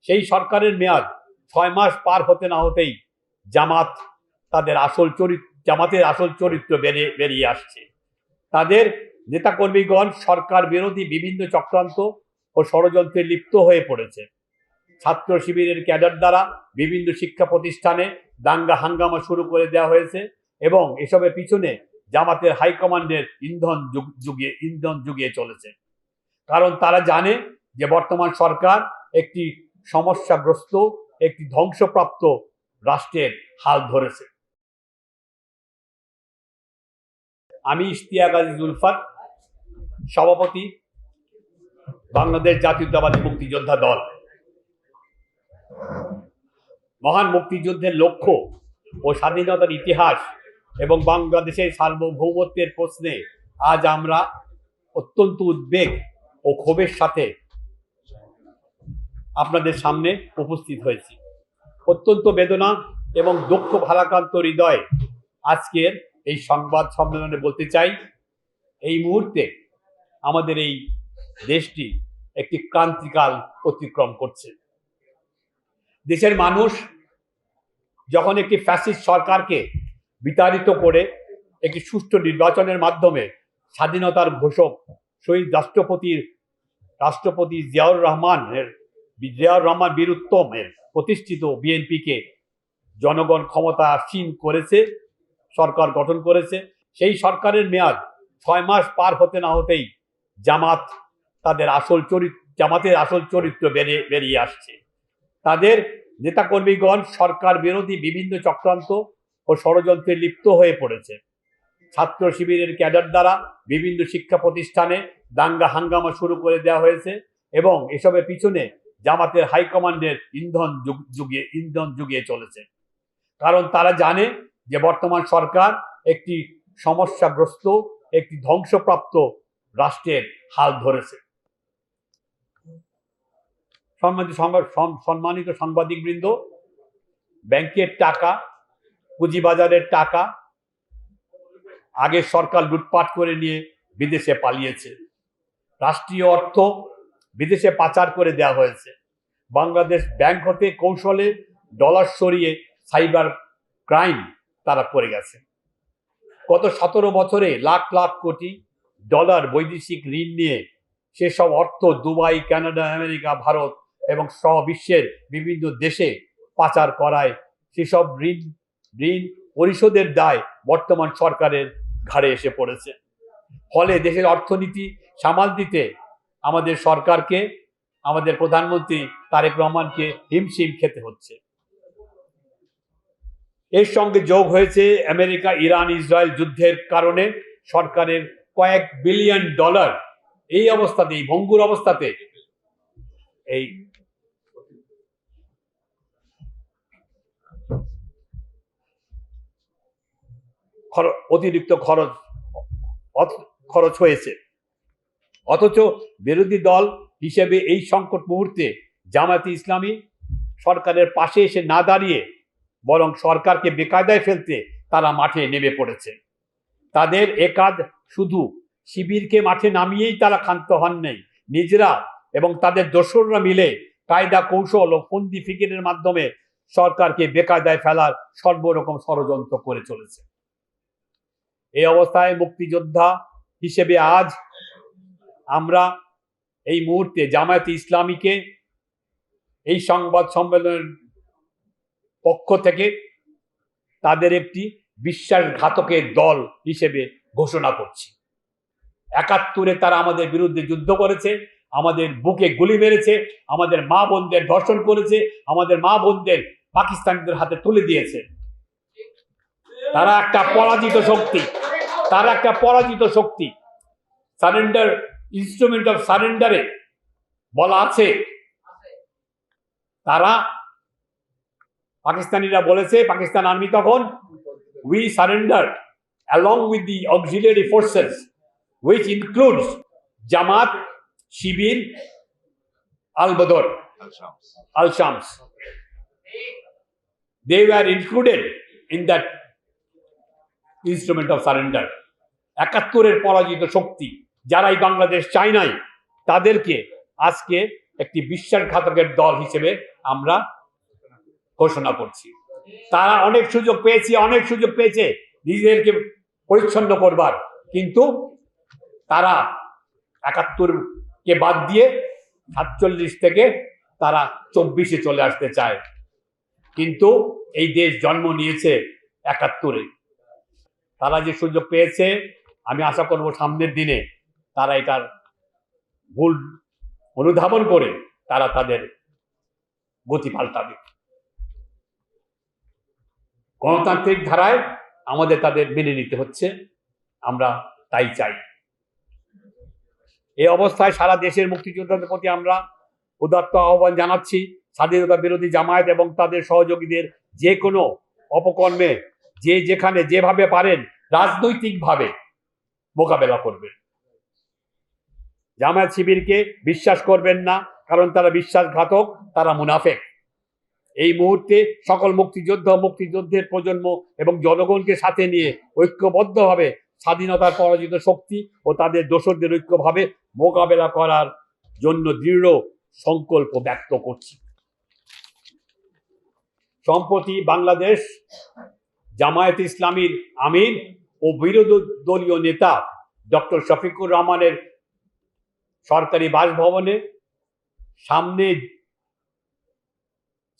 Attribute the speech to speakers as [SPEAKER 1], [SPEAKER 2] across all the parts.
[SPEAKER 1] সেই সরকারের মেয়াদ 6 মাস পার হতে না হতেই জামাতের আসল চরিত্র বেরিয়ে আসছে। তাদের নেতাকর্মীগণ সরকার বিরোধী বিভিন্ন চক্রান্ত ও ষড়যন্ত্রে লিপ্ত হয়ে পড়েছে। ছাত্র শিবিরের ক্যাডার দ্বারা বিভিন্ন শিক্ষা প্রতিষ্ঠানে দাঙ্গা হাঙ্গামা শুরু করে দেওয়া হয়েছে এবং এসবের পিছনে জামাতের হাইকমান্ডের ইন্ধন জুগিয়ে চলেছে। কারণ তারা জানে যে বর্তমান সরকার একটি সমস্যাগ্রস্ত, একটি ধ্বংসপ্রাপ্ত রাষ্ট্রের হাল ধরেছে। আমি ইশতিয়াক আজিজ উলফাত, সভাপতি, বাংলাদেশ জাতীয়তাবাদী মুক্তিযোদ্ধা দল। মহান মুক্তিযুদ্ধের লক্ষ্য ও স্বাধীনতার ইতিহাস এবং বাংলাদেশের সার্বভৌমত্বের প্রশ্নে আজ আমরা অত্যন্ত উদ্বেগ ও ক্ষোভের সাথে আপনাদের সামনে উপস্থিত হয়েছি। অত্যন্ত বেদনা এবং দুঃখ ভারাক্রান্ত হৃদয়ে আজকের এই সংবাদ সম্মেলনে বলতে চাই, এই মুহূর্তে আমাদের এই দেশটি একটি ক্রান্তিকাল অতিক্রম করছে। দেশের মানুষ যখন একটি ফ্যাসিস্ট সরকারকে বিতাড়িত করে একটি সুষ্ঠু নির্বাচনের মাধ্যমে স্বাধীনতার ঘোষক শহীদ রাষ্ট্রপতি জিয়াউর রহমান বীর উত্তমের প্রতিষ্ঠিত বিএনপিকে জনগণ ক্ষমতাসীন করেছে, সরকার গঠন করেছে। সেই সরকারের মেয়াদ 6 মাস পার হতে না হতেই জামাতের আসল চরিত্র বেরিয়ে আসছে। তাদের নেতাকর্মীগণ সরকার বিরোধী বিভিন্ন চক্রান্ত ও ষড়যন্ত্রে লিপ্ত হয়ে পড়েছে। ছাত্র শিবিরের ক্যাডার দ্বারা বিভিন্ন শিক্ষা প্রতিষ্ঠানে দাঙ্গা হাঙ্গামা শুরু করে দেওয়া হয়েছে এবং এসবের পিছনে জামাতের হাইকমান্ডের ইন্ধন জুগিয়ে চলেছে। কারণ তারা জানে যে বর্তমান সরকার একটি সমস্যাগ্রস্ত, একটি ধ্বংসপ্রাপ্ত রাষ্ট্রের হাল ধরেছে। সম্মানিত সাংবাদিকবৃন্দ, ব্যাংকের টাকা, পুঁজিবাজারের টাকা আগের সরকার লুটপাট করে নিয়ে বিদেশে পালিয়েছে। রাষ্ট্রীয় অর্থ বিদেশে পাচার করে দেওয়া হয়েছে। বাংলাদেশ ব্যাংক হতে কৌশলে ডলার সরিয়ে সাইবার ক্রাইম তারা করে গেছে। গত 17 বছরে লাখ লাখ কোটি ডলার বৈদেশিক ঋণ নিয়ে সেসব অর্থ দুবাই, কানাডা, আমেরিকা, ভারত এবং সহ বিশ্বের বিভিন্ন দেশে পাচার করায় সেসব ঋণ পরিশোধের দায় বর্তমান সরকারের ঘাড়ে এসে পড়েছে। ফলে দেশের অর্থনীতি সামাল দিতে আমাদের সরকারকে, আমাদের প্রধানমন্ত্রী তারেক রহমানকে হিমশিম খেতে হচ্ছে। এর সঙ্গে যোগ হয়েছে আমেরিকা, ইরান, ইসরায়েল যুদ্ধের কারণে সরকারের কয়েক বিলিয়ন ডলার এই অবস্থাতে, এই ভঙ্গুর অবস্থাতে এই অতিরিক্ত খরচ হয়েছে। অথচ বিরোধী দল হিসেবে এই সংকট মুহূর্তে জামায়াতে ইসলামী সরকারের পাশে এসে না দাঁড়িয়ে বরং সরকারকে বেকায়দায় ফেলতে তারা মাঠে নেমে পড়েছে। তাদের এ কাজ শুধু শিবিরকে মাঠে নামিয়েই তারা ক্ষান্ত হন নাই, নিজেরা এবং তাদের দোসররা মিলে কায়দা কৌশল ও ফন্দি ফিকিরের মাধ্যমে সরকারকে বেকায়দায় ফেলার সর্বরকম ষড়যন্ত্র করে চলেছে। এই অবস্থায় মুক্তিযোদ্ধা হিসেবে আজ আমরা এই মুহূর্তে জামায়াতে ইসলামীকে এই সংবাদ সম্মেলনের পক্ষ থেকে তাদের একটি বিশ্বাসঘাতকের দল হিসেবে ঘোষণা করছি। 71-এ তারা আমাদের বিরুদ্ধে যুদ্ধ করেছে, আমাদের বুকে গুলি মেরেছে, আমাদের মা বোনদের ধর্ষণ করেছে, আমাদের মা বোনদের পাকিস্তানিদের হাতে তুলে দিয়েছে। তারা একটা পরাজিত শক্তি। সারেন্ডার, ইনস্ট্রুমেন্ট অফ সারেন্ডারে বলা আছে, তারা পাকিস্তানিরা বলেছে, পাকিস্তান আর্মি তখন, we surrender along with the auxiliary forces which includes Jamaat, Shibir, Al-Badr, Al-Shams. They were included in that instrument of surrender. 71-এর পরাজিত শক্তি যারাই বাংলাদেশ চায় নাই, তাদেরকে আজকে একটি বিশ্বাসঘাতকের দল হিসেবে আমরা ঘোষণা করছি। তারা অনেক সুযোগ পেয়েছে নিজেদেরকে পরিচ্ছন্ন করবার, কিন্তু তারা ৭১কে বাদ দিয়ে ৪৭ থেকে তারা ২৪-এ চলে আসতে চায়। কিন্তু এই দেশ জন্ম নিয়েছে ৭১-এ। তারা যে সুযোগ পেয়েছে, আমি আশা করব সামনের দিনে তারা এটার ভুল অনুধাবন করে তারা তাদের গতি পাল্টাবে। গণতান্ত্রিক ধারায় আমাদের তাদের মেনে নিতে হচ্ছে, আমরা তাই চাই। এই অবস্থায় সারা দেশের মুক্তিযোদ্ধাদের প্রতি আমরা উদাত্ত আহ্বান জানাচ্ছি, স্বাধীনতা বিরোধী জামায়াত এবং তাদের সহযোগীদের যে কোনো অপকর্মে যে যেখানে যেভাবে পারেন রাজনৈতিকভাবে মোকাবেলা করবেন। জামায়াত শিবিরকে বিশ্বাস করবেন না, কারণ তারা বিশ্বাসঘাতক, তারা মুনাফেক। এই মুহূর্তে সকল মুক্তিযুদ্ধের প্রজন্ম এবং জনগণকে সাথে নিয়ে ঐক্যবদ্ধভাবে স্বাধীনতার পরাজিত শক্তি ও তাদের দোসরদের ঐক্যভাবে মোকাবেলা করার জন্য দৃঢ় সংকল্প ব্যক্ত করছি। সম্প্রতি বাংলাদেশ জামায়াত ইসলামীর আমির ও বিরোধী দলীয় নেতা ডক্টর শফিকুর রহমানের সরকারি বাসভবনে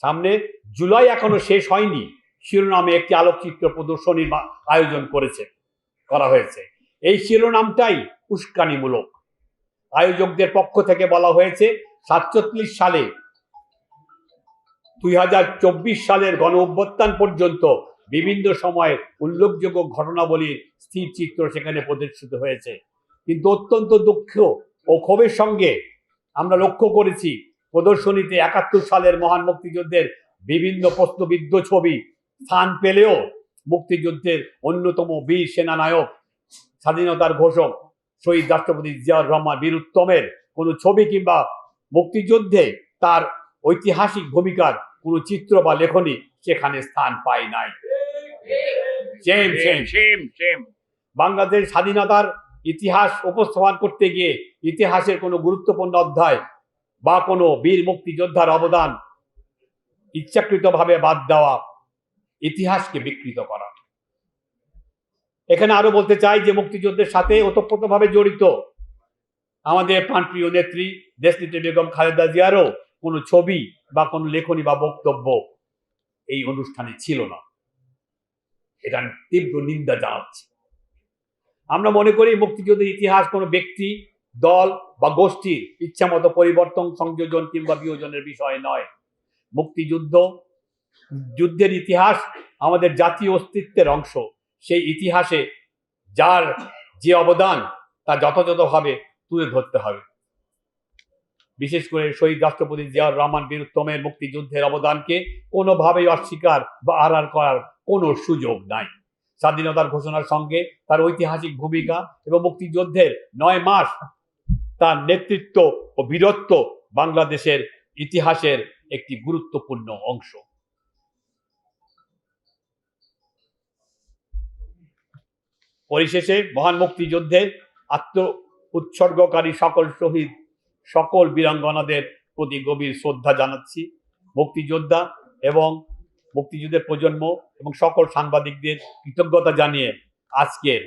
[SPEAKER 1] সামনে জুলাই এখনো শেষ হয়নি শিরোনামে একটি আলোকচিত্র প্রদর্শনীর আয়োজন করা হয়েছে। এই শিরোনামটাই উস্কানিমূলক। আয়োজকদের পক্ষ থেকে বলা হয়েছে ৪৭ সালে ২০২৪ সালের গণ অভ্যুত্থান পর্যন্ত বিভিন্ন সময়ে উল্লেখযোগ্য ঘটনাবলীর স্থির চিত্র সেখানে প্রদর্শিত হয়েছে। কিন্তু অত্যন্ত দুঃখ ও ক্ষোভের সঙ্গে আমরা লক্ষ্য করেছি প্রদর্শনীতে ৭১ সালের মহান মুক্তিযুদ্ধের বিভিন্ন প্রশ্নবিদ্ধ ছবি স্থান পেলেও মুক্তিযুদ্ধের অন্যতম বীর সেনানায়ক, স্বাধীনতার ঘোষক শহীদ রাষ্ট্রপতি জিয়াউর রহমান বীরুত্তমের কোনো ছবি কিংবা মুক্তিযুদ্ধে তার ঐতিহাসিক ভূমিকার কোনো চিত্র বা লেখনী সেখানে স্থান পায় নাই। বাংলাদেশ স্বাধীনতার ইতিহাস উপস্থাপন করতে গিয়ে ইতিহাসের কোনো গুরুত্বপূর্ণ অধ্যায় বা কোনো বীর মুক্তিযোদ্ধার অবদান ইচ্ছাকৃতভাবে বাদ দেওয়া ইতিহাসকে বিকৃত করা। এখানে আরো বলতে চাই যে মুক্তিযুদ্ধের সাথে ওতপ্রোতভাবে জড়িত আমাদের প্রাণপ্রিয় নেত্রী দেশনেত্রী বেগম খালেদা জিয়ারও কোনো ছবি বা কোনো লেখনী বা বক্তব্য এই অনুষ্ঠানে ছিল না। এটা তীব্র নিন্দা জানাচ্ছি। আমরা মনে করি মুক্তিযুদ্ধের ইতিহাস কোনো ব্যক্তি, দল বা গোষ্ঠীর ইচ্ছামতো পরিবর্তন, সংযোজন কিংবা বিয়োজনের বিষয় নয়। যুদ্ধের ইতিহাস আমাদের জাতীয় অস্তিত্বের অংশ। সেই ইতিহাসে যার যে অবদান তা যথাযথভাবে তুলে ধরতে হবে। বিশেষ করে শহীদ রাষ্ট্রপতি জিয়াউর রহমান বীরুত্তমের মুক্তিযুদ্ধের অবদানকে কোনোভাবেই অস্বীকার বা আড়াল করার কোনো সুযোগ নাই। স্বাধীনতার ঘোষণার সঙ্গে তার ঐতিহাসিক ভূমিকা এবং মুক্তিযুদ্ধের ৯ মাস তার নেতৃত্ব ও বীরত্ব বাংলাদেশের ইতিহাসের একটি গুরুত্বপূর্ণ অংশ। পরিশেষে মহান মুক্তিযুদ্ধে আত্ম উৎসর্গকারী সকল বীরাঙ্গনাদের প্রতি গভীর শ্রদ্ধা জানাচ্ছি। মুক্তিযোদ্ধা এবং মুক্তিযুদ্ধের প্রজন্ম এবং সকল সাংবাদিকদের কৃতজ্ঞতা জানিয়ে আজকের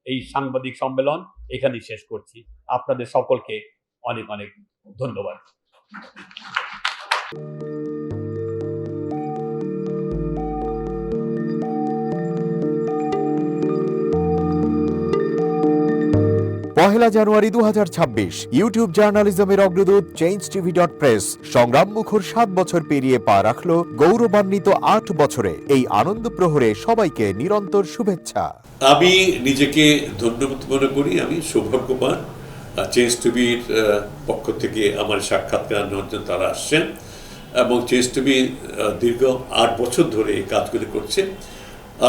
[SPEAKER 1] এই সাংবাদিক সম্মেলন এখানেই শেষ করছি। আপনাদের সকলকে অনেক অনেক ধন্যবাদ।
[SPEAKER 2] পহেলা জানুয়ারি ২০২৬ ইউটিউব জার্নালিজমের অগ্রদূত changeTV.press সংগ্রামমুখর ৭ বছর পেরিয়ে পা রাখল গৌরবান্বিত ৮ বছরে। এই আনন্দ প্রহরে সবাইকে নিরন্তর শুভেচ্ছা।
[SPEAKER 3] আমি নিজেকে ধন্যবাদ মনে করি। আমি সৌভাগ্যবান, চেঞ্জটিভির পক্ষ থেকে আমার সাক্ষাৎকার নেওয়ার জন্য তারা আসছেন এবং চেঞ্জটিভি দীর্ঘ ৮ বছর ধরে এই কাজগুলি করছে।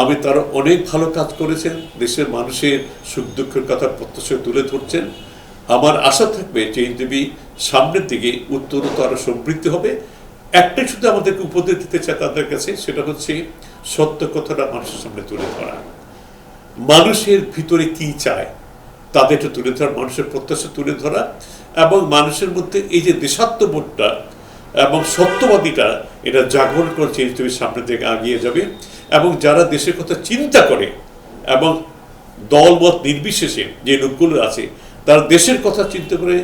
[SPEAKER 3] আমি তারা অনেক ভালো কাজ করেছেন, দেশের মানুষের সুখ দুঃখের কথা প্রত্যক্ষ তুলে ধরছেন। আমার আশা থাকবে চেঞ্জটিভি সামনের দিকে উত্তরোত্তর আরো সমৃদ্ধ হবে। একটাই শুধু আমাদেরকে উপদেশ দিতে চায় তাদের কাছে, সেটা হচ্ছে সত্য কথাটা মানুষের সামনে তুলে ধরা, মানুষের ভিতরে কি চায় তাদেরটা তুলে ধরা, মানুষের প্রত্যাশা তুলে ধরা এবং মানুষের মধ্যে এই যে দেশাত্মবোধটা এবং সত্যবাদীটা এটা জাগরণ করে চেঞ্জ টিভির সামনে থেকে এগিয়ে যাবে। এবং যারা দেশের কথা চিন্তা করে এবং দলমত নির্বিশেষে যে লোকগুলো আছে তারা দেশের কথা চিন্তা করে,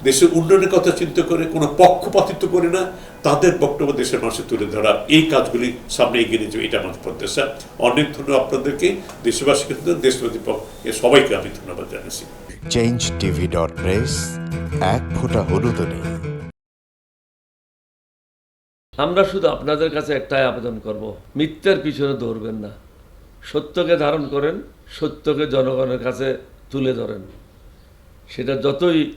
[SPEAKER 3] দেশের উন্নয়নের কথা চিন্তা করে, কোনো পক্ষপাতিত্ব করে না, তাদের বক্তব্য দেশের মানুষের তুলে ধরা, এই কাজগুলি সামনে এগিয়ে নিয়ে যাবে, এটা আমার প্রত্যাশা। অনেক ধন্যবাদ আপনাদেরকে, দেশবাসীকে, দেশবাসী সবাইকে আমি ধন্যবাদ জানাচ্ছি।
[SPEAKER 2] changetv.press এক ফোঁটা হলুদ নেই।
[SPEAKER 4] আমরা শুধু আপনাদের কাছে একটাই আবেদন করব, মিথ্যার পিছনে দৌড়বেন না, সত্যকে ধারণ করেন, সত্যকে জনগণের কাছে তুলে ধরেন। সেটা যতই